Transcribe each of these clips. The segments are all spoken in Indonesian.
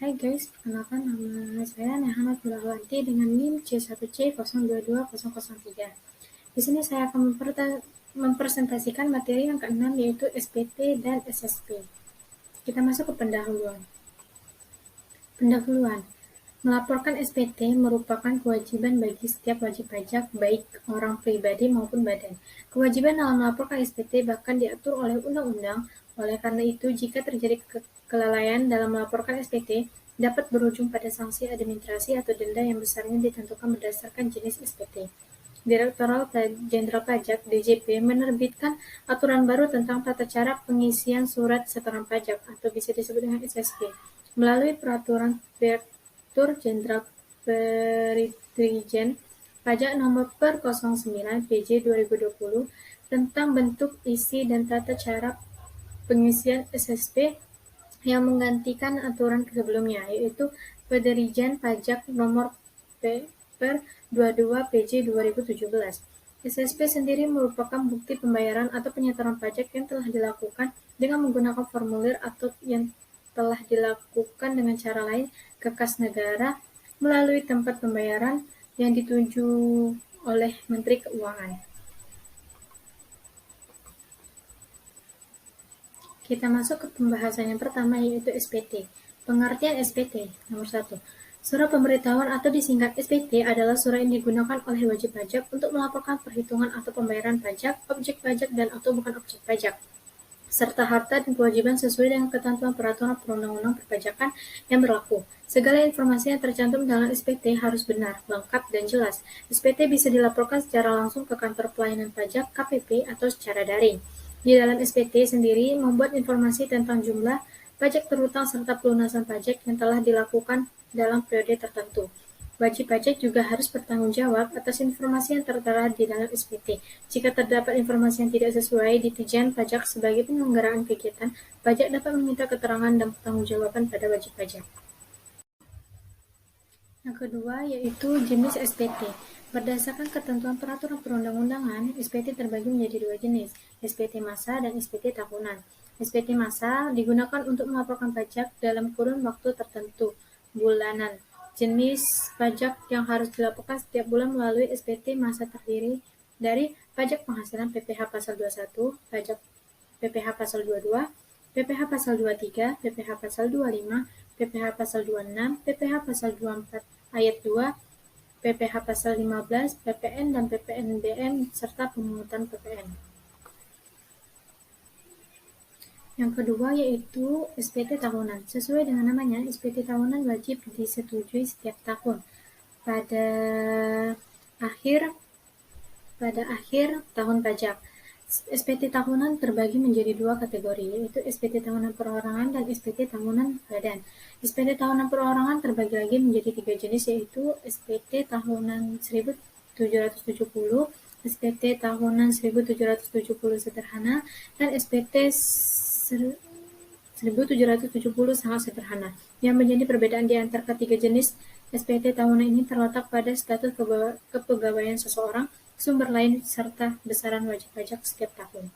Hai guys, perkenalkan nama saya Nehana Filawanti dengan NIM C1C0220003. Di sini saya akan mempresentasikan materi yang keenam yaitu SPT dan SSP. Kita masuk ke pendahuluan. Melaporkan SPT merupakan kewajiban bagi setiap wajib pajak, baik orang pribadi maupun badan. Kewajiban dalam melaporkan SPT bahkan diatur oleh undang-undang. Oleh karena itu, jika terjadi kelalaian dalam melaporkan SPT, dapat berujung pada sanksi administrasi atau denda yang besarnya ditentukan berdasarkan jenis SPT. Direktorat Jenderal Pajak (DJP) menerbitkan aturan baru tentang tata cara pengisian surat setoran pajak atau bisa disebut dengan SSP melalui Peraturan Direktur Jenderal Peritrijen Pajak Nomor per 09 PJ 2020 tentang bentuk, isi, dan tata cara pengisian SSP yang menggantikan aturan sebelumnya, yaitu Peritrijen Pajak Nomor per 22 PJ 2017. SSP sendiri merupakan bukti pembayaran atau penyetoran pajak yang telah dilakukan dengan menggunakan formulir atau yang telah dilakukan dengan cara lain ke kas negara melalui tempat pembayaran yang dituju oleh Menteri Keuangan. Kita masuk ke pembahasan yang pertama yaitu SPT. Pengertian SPT. Nomor 1. Surat pemberitahuan atau disingkat SPT adalah surat yang digunakan oleh wajib pajak untuk melaporkan perhitungan atau pembayaran pajak, objek pajak dan atau bukan objek pajak, serta harta dan kewajiban sesuai dengan ketentuan peraturan perundang-undang perpajakan yang berlaku. Segala informasi yang tercantum dalam SPT harus benar, lengkap, dan jelas. SPT bisa dilaporkan secara langsung ke kantor pelayanan pajak (KPP) atau secara daring. Di dalam SPT sendiri membuat informasi tentang jumlah pajak terhutang serta pelunasan pajak yang telah dilakukan dalam periode tertentu. Wajib pajak juga harus bertanggung jawab atas informasi yang tertera di dalam SPT. Jika terdapat informasi yang tidak sesuai, Ditjen Pajak sebagai penyelenggaraan kegiatan pajak dapat meminta keterangan dan pertanggungjawaban pada wajib pajak. Yang kedua yaitu jenis SPT. Berdasarkan ketentuan peraturan perundang-undangan, SPT terbagi menjadi dua jenis, SPT massa dan SPT tahunan. SPT massa digunakan untuk melaporkan pajak dalam kurun waktu tertentu, bulanan. Jenis pajak yang harus dilaporkan setiap bulan melalui SPT massa terdiri dari pajak penghasilan PPh pasal 21, pajak PPh pasal 22, PPh pasal 23, PPh pasal 25, PPh pasal 26, PPh pasal 24 ayat 2, PPh pasal 15, PPN dan PPNBM serta pemungutan PPN. Yang kedua yaitu SPT tahunan. Sesuai dengan namanya, SPT tahunan wajib disetujui setiap tahun pada akhir tahun pajak. SPT tahunan terbagi menjadi dua kategori, yaitu SPT tahunan perorangan dan SPT tahunan badan. SPT tahunan perorangan terbagi lagi menjadi tiga jenis, yaitu SPT tahunan 1770, SPT tahunan 1770 sederhana, dan SPT 1770 sangat sederhana. Yang menjadi perbedaan di antara ketiga jenis SPT tahunan ini terletak pada status kepegawaian seseorang, sumber lain, serta besaran wajib pajak setiap tahun.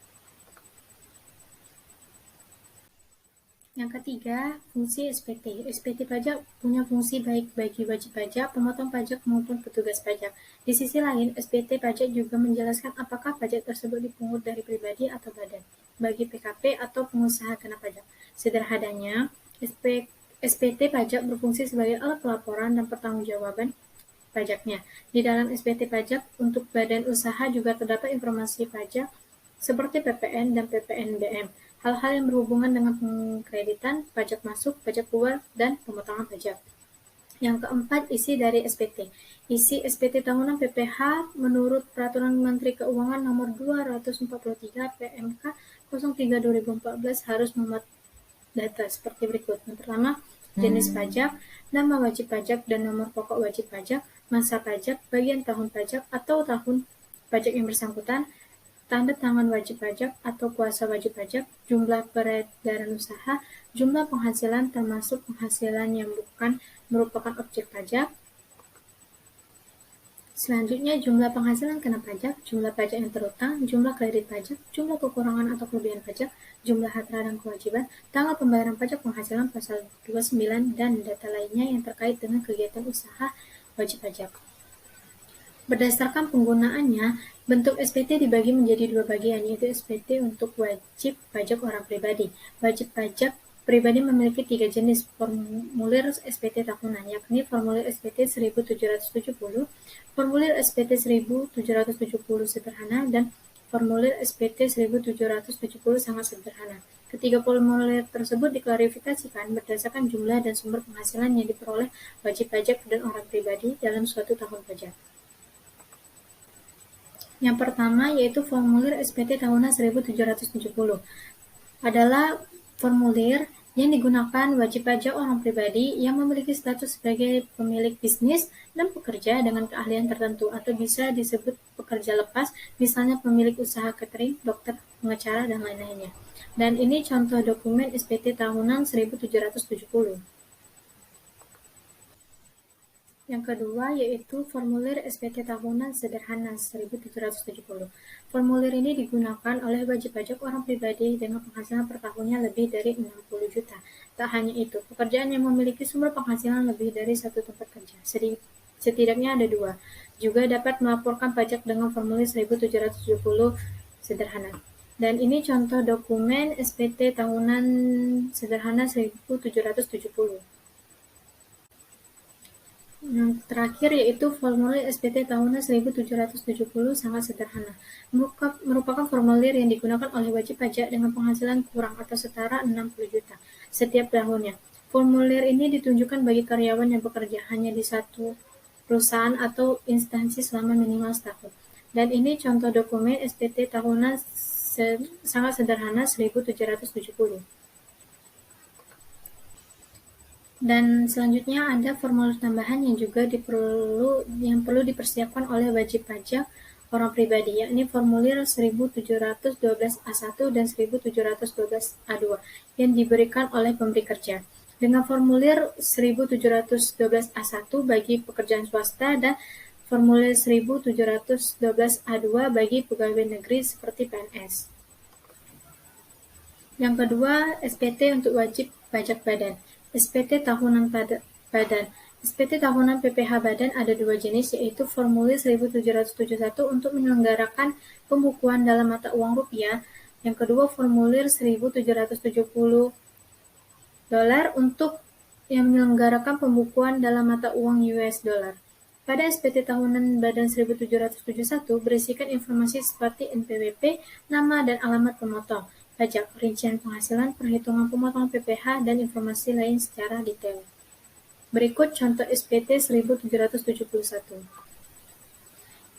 Yang ketiga, fungsi SPT. SPT pajak punya fungsi baik bagi wajib pajak, pemotong pajak maupun petugas pajak. Di sisi lain, SPT pajak juga menjelaskan apakah pajak tersebut dipungut dari pribadi atau badan, bagi PKP atau pengusaha kena pajak. Sederhananya, SPT pajak berfungsi sebagai alat pelaporan dan pertanggungjawaban pajaknya. Di dalam SPT pajak untuk badan usaha juga terdapat informasi pajak seperti PPN dan PPNBM, hal-hal yang berhubungan dengan pengkreditan, pajak masuk, pajak keluar, dan pemotongan pajak. Yang keempat, isi dari SPT. Isi SPT tahunan PPh menurut Peraturan Menteri Keuangan Nomor 243 PMK 03/2014 harus memuat data seperti berikut. Yang pertama, jenis pajak, nama wajib pajak dan nomor pokok wajib pajak, masa pajak, bagian tahun pajak atau tahun pajak yang bersangkutan, tanda tangan wajib pajak atau kuasa wajib pajak, jumlah peredaran usaha, jumlah penghasilan termasuk penghasilan yang bukan merupakan objek pajak, Selanjutnya, jumlah penghasilan kena pajak, jumlah pajak yang terutang, jumlah kredit pajak, jumlah kekurangan atau kelebihan pajak, jumlah harta dan kewajiban, tanggal pembayaran pajak penghasilan pasal 29, dan data lainnya yang terkait dengan kegiatan usaha wajib pajak. Berdasarkan penggunaannya, bentuk SPT dibagi menjadi dua bagian, yaitu SPT untuk wajib pajak orang pribadi. Wajib pajak pribadi memiliki 3 jenis formulir SPT tahunan, yakni formulir SPT 1770, formulir SPT 1770 sederhana, dan formulir SPT 1770 sangat sederhana. Ketiga formulir tersebut diklarifikasikan berdasarkan jumlah dan sumber penghasilan yang diperoleh wajib pajak dan orang pribadi dalam suatu tahun pajak. Yang pertama yaitu formulir SPT tahunan 1770 adalah formulir yang digunakan wajib pajak orang pribadi yang memiliki status sebagai pemilik bisnis dan pekerja dengan keahlian tertentu atau bisa disebut pekerja lepas, misalnya pemilik usaha catering, dokter, pengacara, dan lain-lainnya. Dan ini contoh dokumen SPT tahunan 1770. Yang kedua yaitu formulir SPT tahunan sederhana 1770. Formulir ini digunakan oleh wajib pajak orang pribadi dengan penghasilan per tahunnya lebih dari 60 juta. Tak hanya itu, pekerjaan yang memiliki sumber penghasilan lebih dari satu tempat kerja, setidaknya ada 2, juga dapat melaporkan pajak dengan formulir 1770 sederhana. Dan ini contoh dokumen SPT tahunan sederhana 1770. Yang terakhir yaitu formulir SPT tahunan 1770 sangat sederhana. Merupakan formulir yang digunakan oleh wajib pajak dengan penghasilan kurang atau setara 60 juta setiap tahunnya. Formulir ini ditunjukkan bagi karyawan yang bekerja hanya di satu perusahaan atau instansi selama minimal setahun. Dan ini contoh dokumen SPT tahunan sangat sederhana 1770. Dan selanjutnya ada formulir tambahan yang juga perlu dipersiapkan oleh wajib pajak orang pribadi, yakni formulir 1712A1 dan 1712A2 yang diberikan oleh pemberi kerja. Dengan formulir 1712A1 bagi pekerjaan swasta dan formulir 1712A2 bagi pegawai negeri seperti PNS. Yang kedua, SPT untuk wajib pajak badan. SPT tahunan badan. SPT tahunan PPh badan ada 2 jenis, yaitu formulir 1771 untuk menyelenggarakan pembukuan dalam mata uang rupiah. Yang kedua, formulir 1770 dolar untuk yang menyelenggarakan pembukuan dalam mata uang US dollar. Pada SPT tahunan badan 1771 berisikan informasi seperti NPWP, nama dan alamat pemotong pajak, rincian penghasilan, perhitungan pemotongan PPh, dan informasi lain secara detail. Berikut contoh SPT 1771.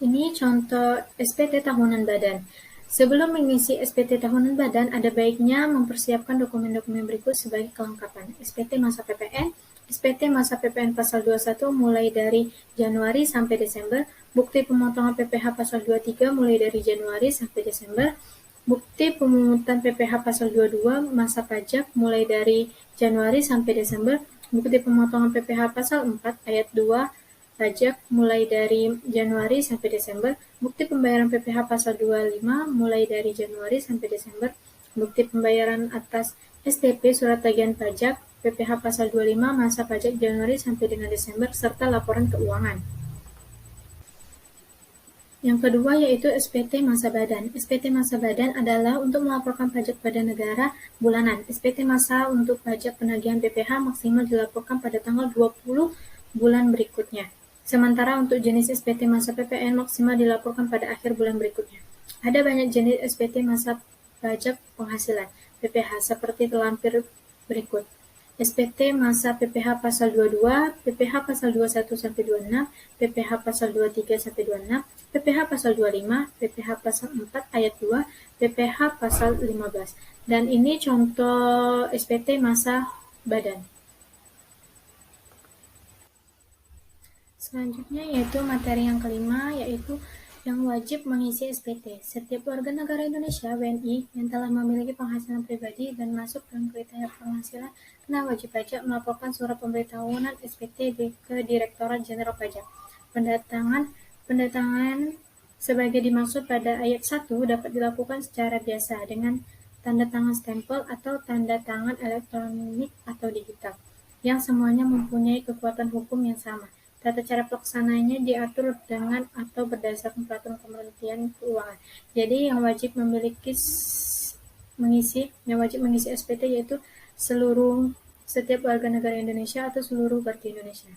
Ini contoh SPT tahunan badan. Sebelum mengisi SPT tahunan badan, ada baiknya mempersiapkan dokumen-dokumen berikut sebagai kelengkapan. SPT masa PPN, SPT masa PPN pasal 21 mulai dari Januari sampai Desember, bukti pemotongan PPh pasal 23 mulai dari Januari sampai Desember, bukti pemungutan PPh pasal 22 masa pajak mulai dari Januari sampai Desember, bukti pemotongan PPh pasal 4 ayat 2 pajak mulai dari Januari sampai Desember, bukti pembayaran PPh pasal 25 mulai dari Januari sampai Desember, bukti pembayaran atas STP surat tagihan pajak PPh pasal 25 masa pajak Januari sampai dengan Desember serta laporan keuangan. Yang kedua yaitu SPT masa badan. SPT masa badan adalah untuk melaporkan pajak pada negara bulanan. SPT masa untuk pajak penagihan PPh maksimal dilaporkan pada tanggal 20 bulan berikutnya. Sementara untuk jenis SPT masa PPN maksimal dilaporkan pada akhir bulan berikutnya. Ada banyak jenis SPT masa pajak penghasilan PPh seperti terlampir berikut. SPT masa PPh pasal 22, PPh pasal 21 sampai 26, PPh pasal 23 sampai 26, PPh pasal 25, PPh pasal 4 ayat 2, PPh pasal 15. Dan ini contoh SPT masa badan. Selanjutnya yaitu materi yang kelima, yaitu yang wajib mengisi SPT. Setiap warga negara Indonesia (WNI) yang telah memiliki penghasilan pribadi dan masuk dalam kriteria penghasilan kena wajib pajak melaporkan surat pemberitahuan SPT ke Direktorat Jenderal Pajak. Pendatangan Pendatangan sebagai dimaksud pada ayat 1 dapat dilakukan secara biasa dengan tanda tangan stempel atau tanda tangan elektronik atau digital, yang semuanya mempunyai kekuatan hukum yang sama. Tata cara pelaksananya diatur dengan atau berdasarkan peraturan Kementerian Keuangan. Jadi yang wajib mengisi SPT yaitu setiap warga negara Indonesia atau seluruh warga Indonesia.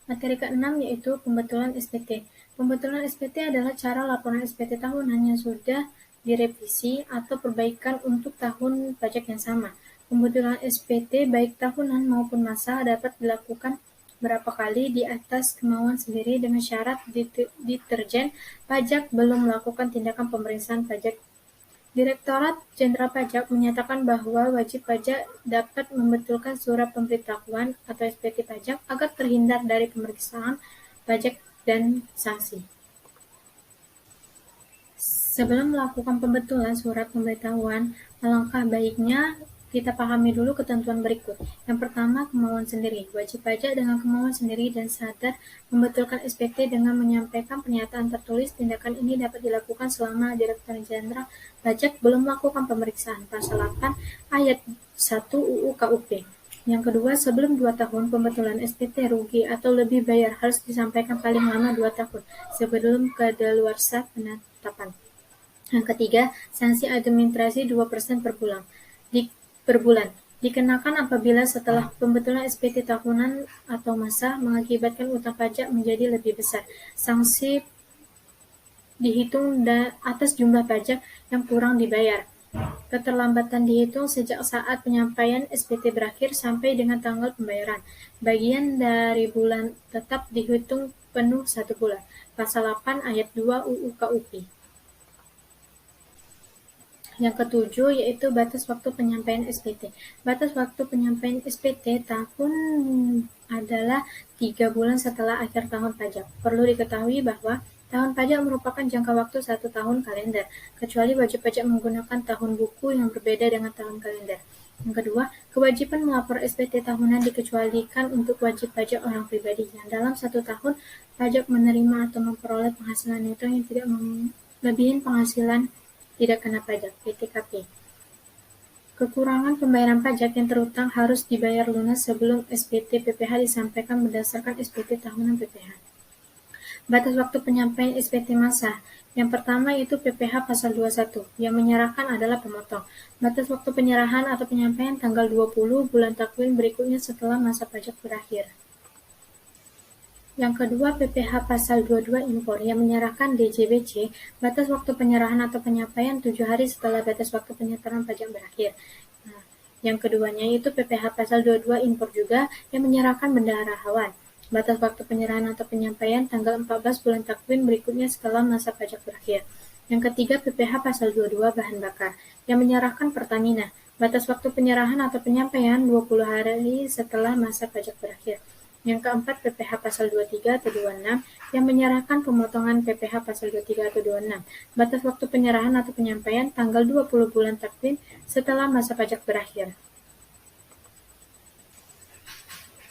Materi ke-6 yaitu pembetulan SPT. Pembetulan SPT adalah cara laporan SPT tahunan yang sudah direvisi atau perbaikan untuk tahun pajak yang sama. Pembetulan SPT baik tahunan maupun masa dapat dilakukan berapa kali di atas kemauan sendiri dengan syarat Ditjen Pajak belum melakukan tindakan pemeriksaan pajak. Direktorat Jenderal Pajak menyatakan bahwa wajib pajak dapat membetulkan surat pemberitahuan atau SPT pajak agar terhindar dari pemeriksaan pajak dan sanksi. Sebelum melakukan pembetulan surat pemberitahuan, alangkah baiknya kita pahami dulu ketentuan berikut. Yang pertama, kemauan sendiri. Wajib pajak dengan kemauan sendiri dan sadar membetulkan SPT dengan menyampaikan pernyataan tertulis. Tindakan ini dapat dilakukan selama Direktur Jenderal Pajak belum melakukan pemeriksaan. Pasal 8 ayat 1 UU KUP. Yang kedua, sebelum 2 tahun pembetulan SPT rugi atau lebih bayar harus disampaikan paling lama 2 tahun sebelum kadaluarsa penetapan. Yang ketiga, sanksi administrasi 2% per bulan dikenakan apabila setelah pembetulan SPT tahunan atau masa mengakibatkan utang pajak menjadi lebih besar. Sanksi dihitung atas jumlah pajak yang kurang dibayar. Keterlambatan dihitung sejak saat penyampaian SPT berakhir sampai dengan tanggal pembayaran. Bagian dari bulan tetap dihitung penuh 1 bulan. Pasal 8 ayat 2 UU KUP. Yang ketujuh yaitu batas waktu penyampaian SPT. Batas waktu penyampaian SPT tahun adalah 3 bulan setelah akhir tahun pajak. Perlu diketahui bahwa tahun pajak merupakan jangka waktu 1 tahun kalender, kecuali wajib pajak menggunakan tahun buku yang berbeda dengan tahun kalender. Yang kedua, kewajiban melapor SPT tahunan dikecualikan untuk wajib pajak orang pribadi yang dalam 1 tahun pajak menerima atau memperoleh penghasilan neto yang tidak melebihi penghasilan tidak kena pajak (PTKP). Kekurangan pembayaran pajak yang terutang harus dibayar lunas sebelum SPT PPh disampaikan berdasarkan SPT tahunan PPh. Batas waktu penyampaian SPT masa. Yang pertama yaitu PPh pasal 21, yang menyerahkan adalah pemotong. Batas waktu penyerahan atau penyampaian tanggal 20 bulan takwin berikutnya setelah masa pajak berakhir. Yang kedua, PPh pasal 22 impor, yang menyerahkan DJBC, batas waktu penyerahan atau penyampaian 7 hari setelah batas waktu penyetoran pajak berakhir. Nah, yang keduanya itu PPh pasal 22 impor juga, yang menyerahkan bendahara hewan. Batas waktu penyerahan atau penyampaian tanggal 14 bulan takwin berikutnya setelah masa pajak berakhir. Yang ketiga, PPh pasal 22 bahan bakar, yang menyerahkan Pertamina. Batas waktu penyerahan atau penyampaian 20 hari setelah masa pajak berakhir. Yang keempat, PPh pasal 23 atau 26, yang menyerahkan pemotongan PPh pasal 23 atau 26. Batas waktu penyerahan atau penyampaian tanggal 20 bulan takwin setelah masa pajak berakhir.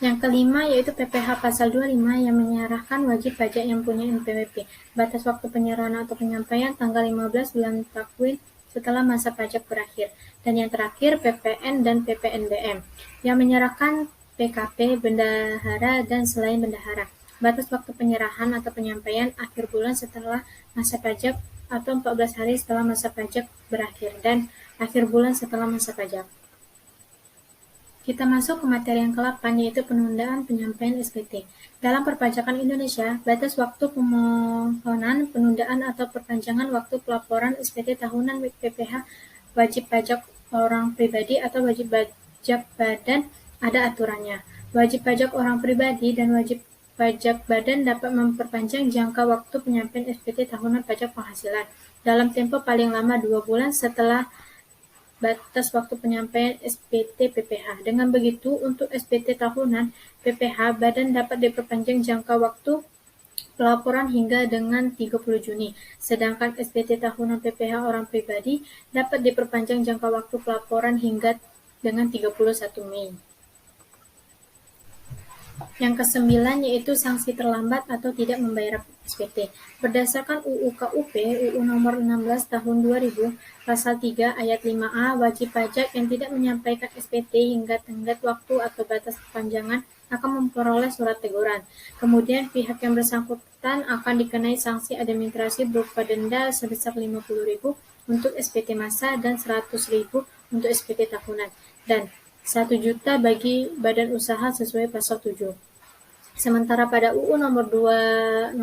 Yang kelima yaitu PPh pasal 25 yang menyerahkan wajib pajak yang punya NPWP. Batas waktu penyerahan atau penyampaian tanggal 15 bulan takwin setelah masa pajak berakhir. Dan yang terakhir PPN dan PPNBM yang menyerahkan PKP, bendahara, dan selain bendahara. Batas waktu penyerahan atau penyampaian akhir bulan setelah masa pajak atau 14 hari setelah masa pajak berakhir dan akhir bulan setelah masa pajak. Kita masuk ke materi yang ke-8 yaitu penundaan penyampaian SPT. Dalam perpajakan Indonesia, batas waktu pemohonan penundaan atau perpanjangan waktu pelaporan SPT tahunan PPh wajib pajak orang pribadi atau wajib pajak badan ada aturannya. Wajib pajak orang pribadi dan wajib pajak badan dapat memperpanjang jangka waktu penyampaian SPT tahunan pajak penghasilan dalam tempo paling lama 2 bulan setelah batas waktu penyampaian SPT PPh. Dengan begitu, untuk SPT tahunan PPh, badan dapat diperpanjang jangka waktu pelaporan hingga dengan 30 Juni. Sedangkan SPT tahunan PPh orang pribadi dapat diperpanjang jangka waktu pelaporan hingga dengan 31 Mei. Yang ke-9 yaitu sanksi terlambat atau tidak membayar SPT. Berdasarkan UU KUP, UU Nomor 16 Tahun 2000, Pasal 3 Ayat 5A, wajib pajak yang tidak menyampaikan SPT hingga tenggat waktu atau batas perpanjangan akan memperoleh surat teguran. Kemudian pihak yang bersangkutan akan dikenai sanksi administrasi berupa denda sebesar 50.000 untuk SPT massa dan 100.000 untuk SPT tahunan, dan 1 juta bagi badan usaha sesuai pasal 7. Sementara pada UU nomor 28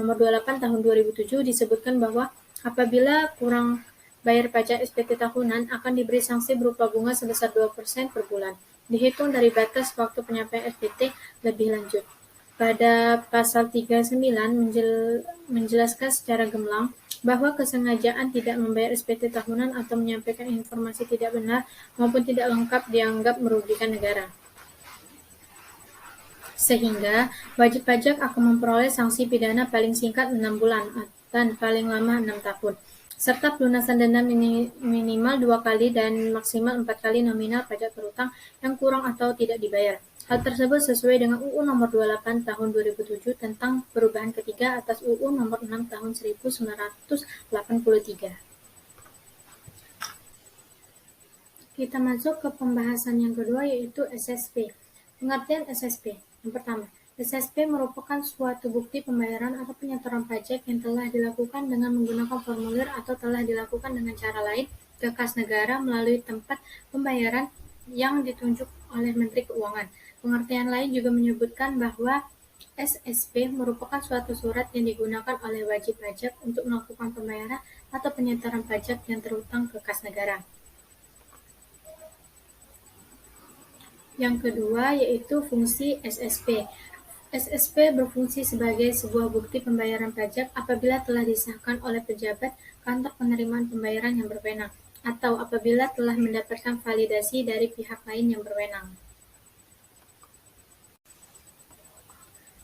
tahun 2007 disebutkan bahwa apabila kurang bayar pajak SPT tahunan akan diberi sanksi berupa bunga sebesar 2% per bulan, dihitung dari batas waktu penyampaian SPT lebih lanjut. Pada pasal 39 menjelaskan secara gamblang bahwa kesengajaan tidak membayar SPT tahunan atau menyampaikan informasi tidak benar maupun tidak lengkap dianggap merugikan negara. Sehingga wajib pajak akan memperoleh sanksi pidana paling singkat 6 bulan dan paling lama 6 tahun, serta pelunasan denda minimal 2 kali dan maksimal 4 kali nominal pajak terutang yang kurang atau tidak dibayar. Hal tersebut sesuai dengan UU Nomor 28 Tahun 2007 tentang perubahan ketiga atas UU Nomor 6 Tahun 1983. Kita masuk ke pembahasan yang kedua, yaitu SSP. Pengertian SSP. Yang pertama, SSP merupakan suatu bukti pembayaran atau penyetoran pajak yang telah dilakukan dengan menggunakan formulir atau telah dilakukan dengan cara lain ke kas negara melalui tempat pembayaran yang ditunjuk oleh Menteri Keuangan. Pengertian lain juga menyebutkan bahwa SSP merupakan suatu surat yang digunakan oleh wajib pajak untuk melakukan pembayaran atau penyetoran pajak yang terutang ke kas negara. Yang kedua yaitu fungsi SSP. SSP berfungsi sebagai sebuah bukti pembayaran pajak apabila telah disahkan oleh pejabat kantor penerimaan pembayaran yang berwenang atau apabila telah mendapatkan validasi dari pihak lain yang berwenang.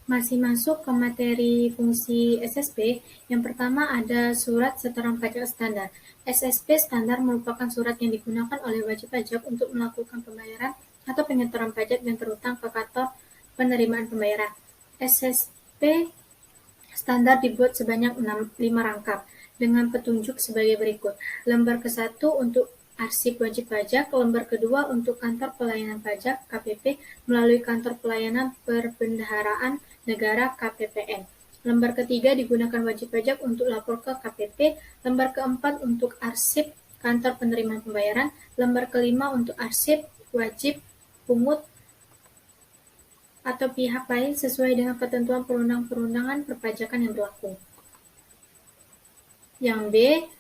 Masih masuk ke materi fungsi SSP, yang pertama ada surat setoran pajak standar. SSP standar merupakan surat yang digunakan oleh wajib pajak untuk melakukan pembayaran atau penyetoran pajak yang terutang ke kantor penerimaan pembayaran. SSP standar dibuat sebanyak 5 rangkap dengan petunjuk sebagai berikut. Lembar ke-1 untuk arsip wajib pajak, lembar kedua untuk kantor pelayanan pajak KPP melalui kantor pelayanan perbendaharaan negara KPPN. Lembar ketiga digunakan wajib pajak untuk lapor ke KPP, lembar keempat untuk arsip kantor penerimaan pembayaran, lembar kelima untuk arsip wajib pungut atau pihak lain sesuai dengan ketentuan perundang-perundangan perpajakan yang berlaku. Yang B,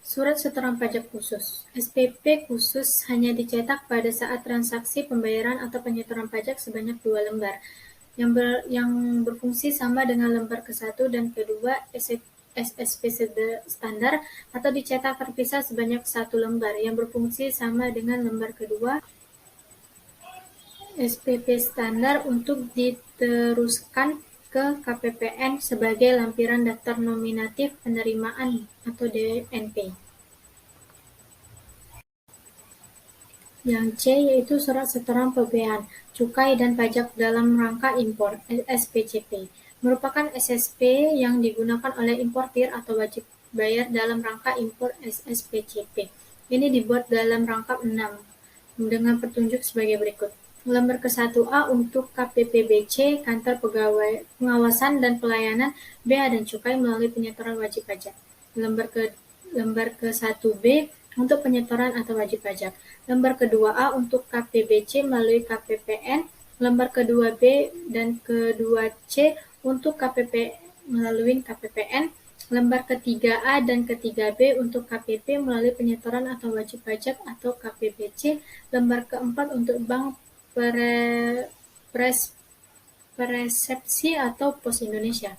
surat setoran pajak khusus. SPP khusus hanya dicetak pada saat transaksi pembayaran atau penyetoran pajak sebanyak 2 lembar, yang berfungsi sama dengan lembar ke-1 dan kedua SSP standar, atau dicetak terpisah sebanyak 1 lembar, yang berfungsi sama dengan lembar kedua SPP standar untuk diteruskan ke KPPN sebagai lampiran daftar nominatif penerimaan atau DNP. Yang C yaitu surat setoran pembayaran cukai dan pajak dalam rangka impor (SPCP). Merupakan SSP yang digunakan oleh importir atau wajib bayar dalam rangka impor SPCP. Ini dibuat dalam rangkap 6 dengan petunjuk sebagai berikut. Lembar ke-1A untuk KPPBC, Kantor Pengawasan dan Pelayanan Bea dan Cukai melalui penyetoran wajib pajak. Lembar ke-1B untuk penyetoran atau wajib pajak. Lembar ke-2A untuk KPBC melalui KPPN. Lembar ke-2B dan ke-2C untuk KPP melalui KPPN. Lembar ke-3A dan ke-3B untuk KPP melalui penyetoran atau wajib pajak atau KPBC. Lembar ke-4 untuk Bank Persepsi atau Pos Indonesia.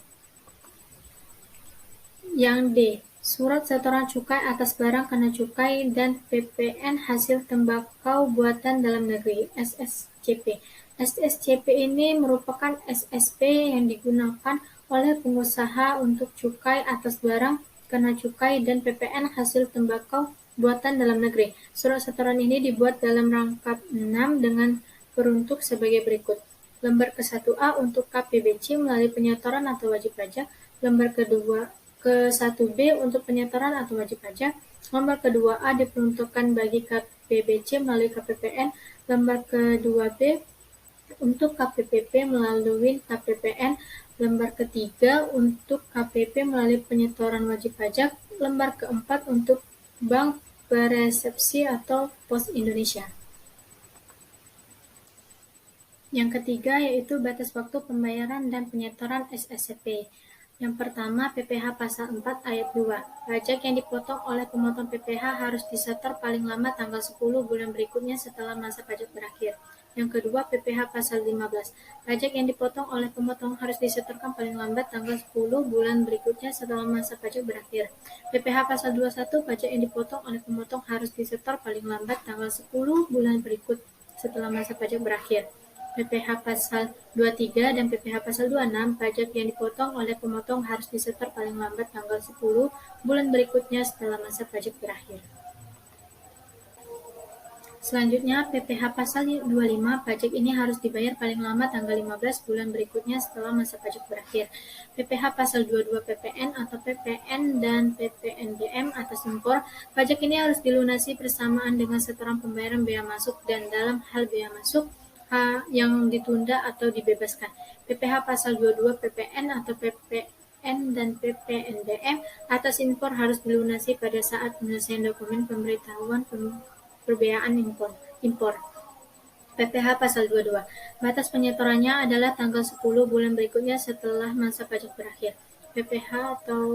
Yang D, surat setoran cukai atas barang kena cukai dan PPN hasil tembakau buatan dalam negeri (SSCP). SSCP ini merupakan SSP yang digunakan oleh pengusaha untuk cukai atas barang kena cukai dan PPN hasil tembakau buatan dalam negeri. Surat setoran ini dibuat dalam rangkap 6 dengan peruntuk sebagai berikut. lembar ke-1A untuk KPBC melalui penyetoran atau wajib pajak, lembar ke-1B untuk penyetoran atau wajib pajak, lembar ke-2A diperuntukkan bagi KPBC melalui KPPN, lembar ke-2B untuk KPPP melalui KPPN, lembar ke-3 untuk KPP melalui penyetoran wajib pajak, lembar ke-4 untuk Bank Peresepsi atau Pos Indonesia. Yang ketiga yaitu batas waktu pembayaran dan penyetoran SSCP. Yang pertama, PPh Pasal 4 Ayat 2. Pajak yang dipotong oleh pemotong PPh harus disetor paling lama tanggal 10 bulan berikutnya setelah masa pajak berakhir. Yang kedua, PPh Pasal 15. Pajak yang dipotong oleh pemotong harus disetorkan paling lambat tanggal 10 bulan berikutnya setelah masa pajak berakhir. PPh Pasal 21. Pajak yang dipotong oleh pemotong harus disetor paling lambat tanggal 10 bulan berikut setelah masa pajak berakhir. PPh Pasal 23 dan PPh Pasal 26, pajak yang dipotong oleh pemotong harus disetor paling lambat tanggal 10 bulan berikutnya setelah masa pajak berakhir. Selanjutnya, PPh Pasal 25, pajak ini harus dibayar paling lama tanggal 15 bulan berikutnya setelah masa pajak berakhir. PPh Pasal 22 PPN atau PPN dan PPNBM atas impor, pajak ini harus dilunasi bersamaan dengan setoran pembayaran bea masuk dan dalam hal bea masuk yang ditunda atau dibebaskan. PPh Pasal 22 PPN atau PPN dan PPNBM atas impor harus dilunasi pada saat penyelesaian dokumen pemberitahuan perbedaan impor. PPh Pasal 22. Batas penyetorannya adalah tanggal 10 bulan berikutnya setelah masa pajak berakhir. PPh atau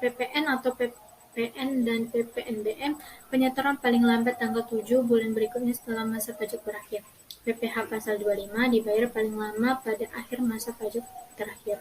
PPN atau PPN dan PPNBM penyetoran paling lambat tanggal 7 bulan berikutnya setelah masa pajak berakhir. PPh Pasal 25 dibayar paling lama pada akhir masa pajak terakhir.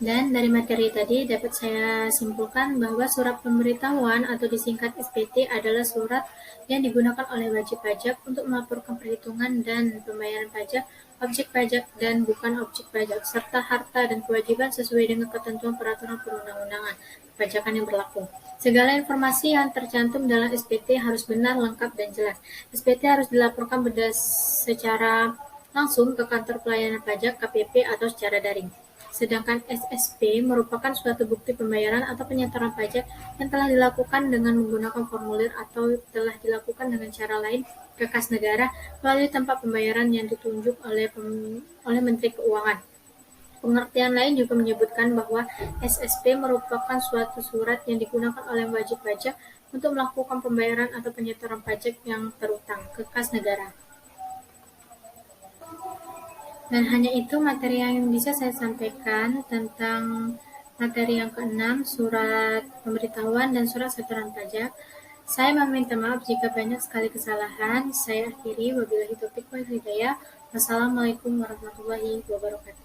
Dan dari materi tadi dapat saya simpulkan bahwa surat pemberitahuan atau disingkat SPT adalah surat yang digunakan oleh wajib pajak untuk melaporkan perhitungan dan pembayaran pajak, objek pajak dan bukan objek pajak, serta harta dan kewajiban sesuai dengan ketentuan peraturan perundang-undangan perpajakan yang berlaku. Segala informasi yang tercantum dalam SPT harus benar, lengkap, dan jelas. SPT harus dilaporkan secara langsung ke kantor pelayanan pajak KPP atau secara daring. Sedangkan SSP merupakan suatu bukti pembayaran atau penyetoran pajak yang telah dilakukan dengan menggunakan formulir atau telah dilakukan dengan cara lain ke kas negara melalui tempat pembayaran yang ditunjuk oleh Menteri Keuangan. Pengertian lain juga menyebutkan bahwa SSP merupakan suatu surat yang digunakan oleh wajib pajak untuk melakukan pembayaran atau penyetoran pajak yang terutang ke kas negara. Dan hanya itu materi yang bisa saya sampaikan tentang materi yang ke-6, surat pemberitahuan dan surat setoran pajak. Saya meminta maaf jika banyak sekali kesalahan. Saya akhiri, wabillahi taufiq wal hidayah. Wassalamualaikum warahmatullahi wabarakatuh.